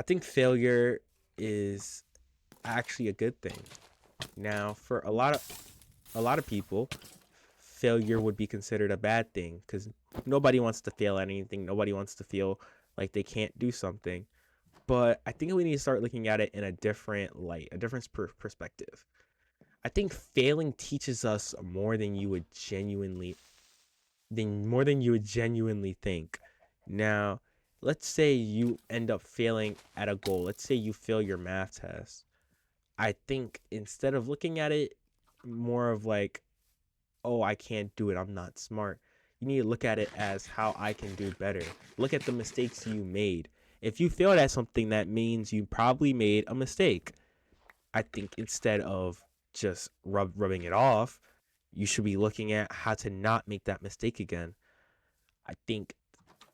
I think failure is actually a good thing. Now, for a lot of people, failure would be considered a bad thing because nobody wants to fail at anything. Nobody wants to feel like they can't do something. But I think we need to start looking at it in a different light, a different perspective. I think failing teaches us more than you would genuinely think. Now, let's say you end up failing at a goal. Let's say you fail your math test. I think instead of looking at it more of like, oh, I can't do it, I'm not smart, you need to look at it as how I can do better. Look at the mistakes you made. If you failed at something, that means you probably made a mistake. I think instead of just rubbing it off, you should be looking at how to not make that mistake again. I think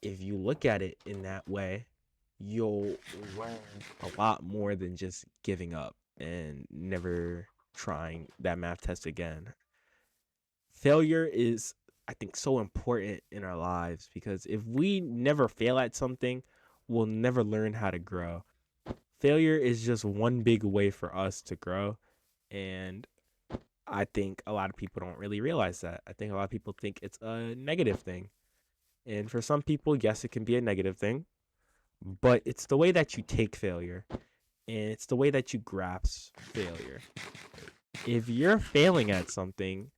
if you look at it in that way, you'll learn a lot more than just giving up and never trying that math test again. Failure is, I think, so important in our lives because if we never fail at something, we'll never learn how to grow. Failure is just one big way for us to grow. And I think a lot of people don't really realize that. I think a lot of people think it's a negative thing. And for some people, yes, it can be a negative thing, but it's the way that you take failure and it's the way that you grasp failure. If you're failing at something,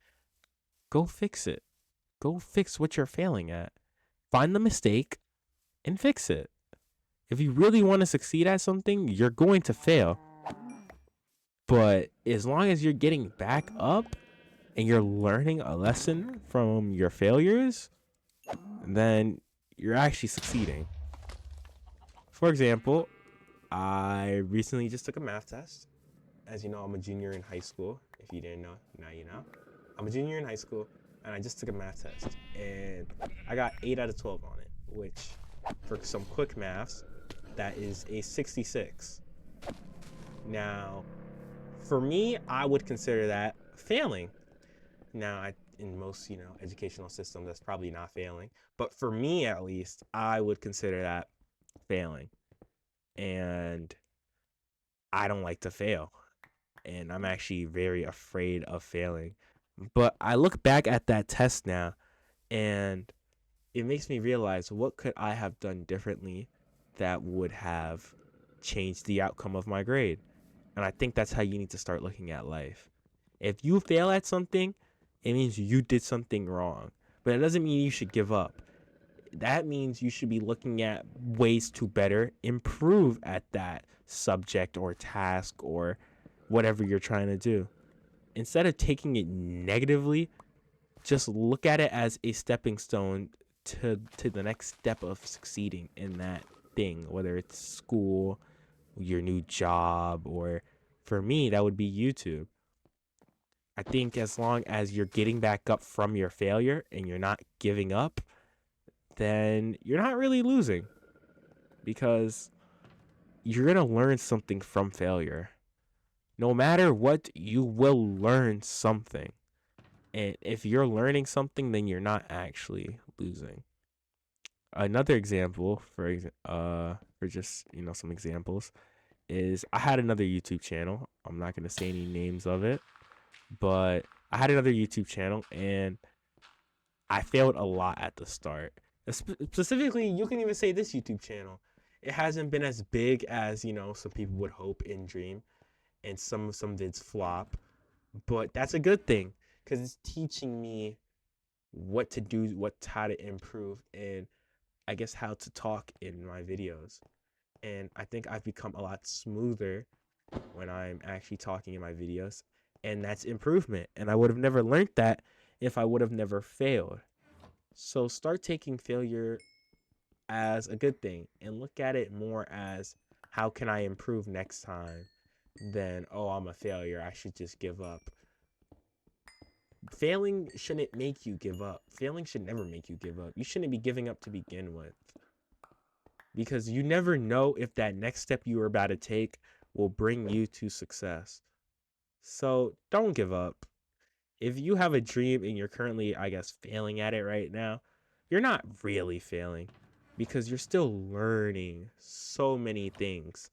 go fix it. Go fix what you're failing at. Find the mistake and fix it. If you really want to succeed at something, you're going to fail. But as long as you're getting back up and you're learning a lesson from your failures, then you're actually succeeding. For example, I recently just took a math test. As you know, I'm a junior in high school. If you didn't know, now you know. I'm a junior in high school, and I just took a math test, and I got 8 out of 12 on it, which, for some quick maths, that is a 66. Now, for me, I would consider that failing. Now, in most, educational systems, that's probably not failing, but for me, at least, I would consider that failing, and I don't like to fail. And I'm actually very afraid of failing. But I look back at that test now and it makes me realize what could I have done differently that would have changed the outcome of my grade. And I think that's how you need to start looking at life. If you fail at something, it means you did something wrong. But it doesn't mean you should give up. That means you should be looking at ways to better improve at that subject or task or whatever you're trying to do. Instead of taking it negatively, just look at it as a stepping stone to the next step of succeeding in that thing, whether it's school, your new job, or for me, that would be YouTube. I think as long as you're getting back up from your failure and you're not giving up, then you're not really losing because you're going to learn something from failure. No matter what, you will learn something. And if you're learning something, then you're not actually losing. Another example for just, some examples is I had another YouTube channel. I'm not going to say any names of it, but I had another YouTube channel and I failed a lot at the start. Specifically, you can even say this YouTube channel. It hasn't been as big as, some people would hope and dream, and some vids flop, but that's a good thing because it's teaching me what to do, how to improve, and I guess how to talk in my videos. And I think I've become a lot smoother when I'm actually talking in my videos, and that's improvement. And I would have never learned that if I would have never failed. So start taking failure as a good thing and look at it more as how can I improve next time than, oh, I'm a failure, I should just give up. Failing shouldn't make you give up. Failing should never make you give up. You shouldn't be giving up to begin with because you never know if that next step you are about to take will bring you to success. So don't give up. If you have a dream and you're currently, I guess, failing at it right now, you're not really failing. because you're still learning so many things.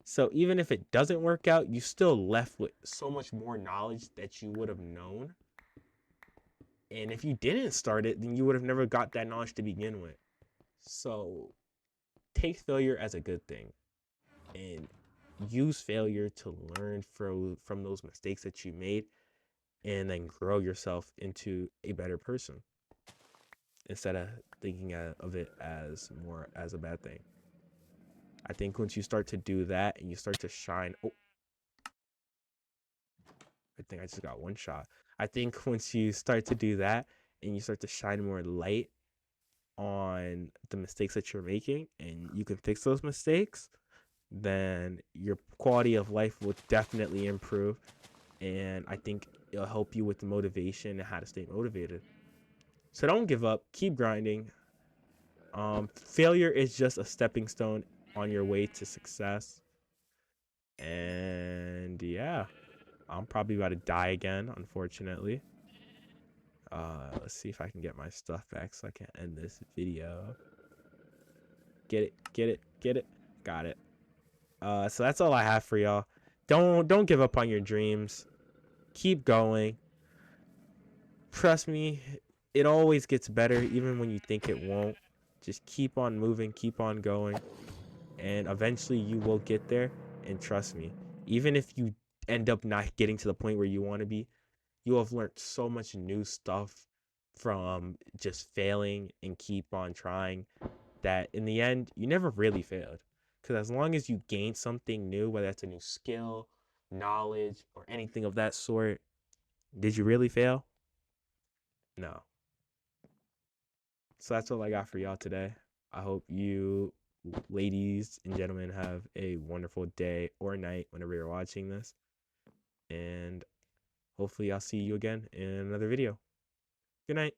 So even if it doesn't work out, you still left with so much more knowledge that you would have known. And if you didn't start it, then you would have never got that knowledge to begin with. So take failure as a good thing and use failure to learn from those mistakes that you made and then grow yourself into a better person instead of thinking of it as more as a bad thing. I think once you start to do that and you start to shine, oh, I think I just got one shot. I think once you start to do that and you start to shine more light on the mistakes that you're making and you can fix those mistakes, then your quality of life will definitely improve. And I think it'll help you with the motivation and how to stay motivated. So don't give up, keep grinding. Failure is just a stepping stone on your way to success. And yeah, I'm probably about to die again, unfortunately. Let's see if I can get my stuff back so I can end this video. Get it, get it, get it. Got it. So that's all I have for y'all. Don't give up on your dreams. Keep going. Trust me, it always gets better, even when you think it won't. Just keep on moving, keep on going, and eventually you will get there. And trust me, even if you end up not getting to the point where you want to be, you have learned so much new stuff from just failing and keep on trying that in the end, you never really failed. Because as long as you gain something new, whether that's a new skill, knowledge, or anything of that sort, did you really fail? No. So that's all I got for y'all today. I hope you, ladies and gentlemen, have a wonderful day or night whenever you're watching this. And hopefully, I'll see you again in another video. Good night.